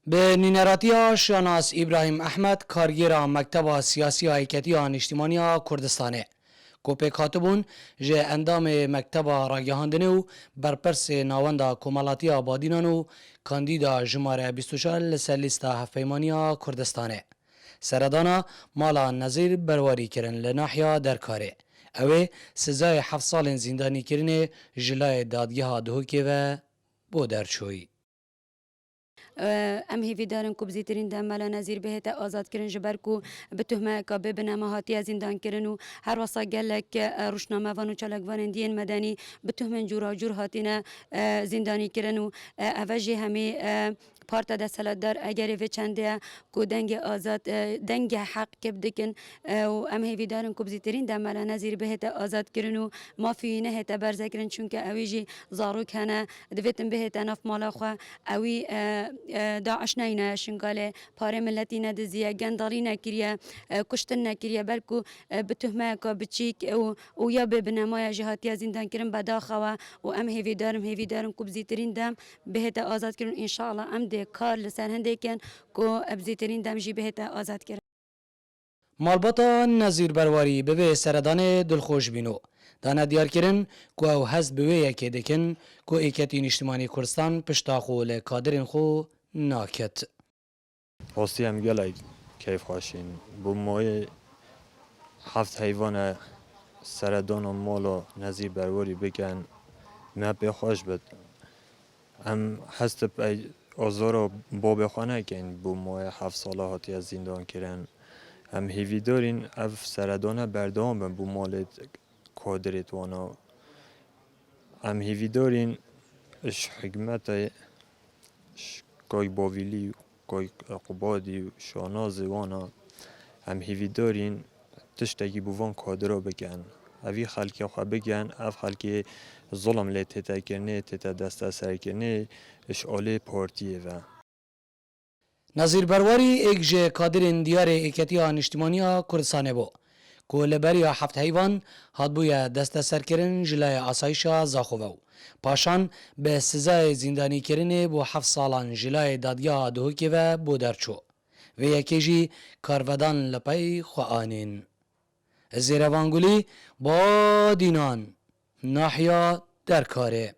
به نینراتی شاناس ابراهیم احمد کارگر مکتب سیاسی ایکتی اجتماعی کردستانه کوپه کاتبون جه اندام مکتب راگهاندنه و برپرس ناوند کمالاتی آبادینان و کاندیدا جماره 24 لسر لیست هفپیمانی کردستانه سردانا مالا نظیر برواری کرن لناحیا درکاره اوه سزای 7 سال زندانی کرنه جلای دادگاه دهوکی و بودرچوی ام هیوی دارن کو بزیترین دم ملا نظیر بهت آزاد کردن جبر کو به تهمه که به بنامهاتی زندان کردن و هر واسه گلک روشنامه وانو چالک وانندین مدنی به تهمه جورا جور هاتینه زندانی کردن و اوجه همه پارتا دستلات دار اگر و چنده کو دنگ آزاد دنگ حق کب دکن و ام هیوی دارن کو بزیترین دم ملا نظیر بهت آزاد کردن و مافی نه هت برز کردن چون که اویجی زاروک هنه دویتن بهت نف مالا خو اوی داعش ناینا شنگاله پاره ملتی ندزیه گنداری نکریه کشتن نکریه بلکو به تهمه که بچیک و یا به بنمای جهاتی زندان کرن بداخوا و ام هیوی دارم کو بزیترین دم بهت آزاد کرن ان شاء الله ام ده کار لسر هندکن کو بزیترین دم جی بهت آزاد کرن مالباتا نظیر برواری به سردان دلخوش بینو دانا دیار کرن کو او حزب به یکی دکن کو ایکتی اجتماعی کردستان پشتاخو لکادرین خو ناکت راستی هم گلای کیف خاشین بو مای 7 حیوان سردان و مالا نظیر برواری بکن نه بخواش بد هم هست آزار با بخانه کن بو مای 7 ساله هاتی از زندان کرن هم هیوی دارین اف سردانه بردام بو مالت کادرت وانا هم هیوی دارین اش حکمت اش گای باویلی گای قبادی شاناز وانا هم هیوی دارین تشتگی بوان کادرا بکن اوی خلکی خواه بگن اف خلکی ظلم لی تیتا کرنه تیتا دسته سر کرنه اش آله پارتیه و نظیر برواری ایک جه کادرین دیار ایکتی اجتماعی کردستانه بو کو لبری 7 حیوان هات بویا دست سرکرین جلای آسایشا زاخوو پاشان به سزای زندانی کرنه بو 7 سالان جلای دادگاه دهوکی و بودرچو و یکیجی کارودان لپای خوانین زیروانگولی با دینان ناحیا درکاره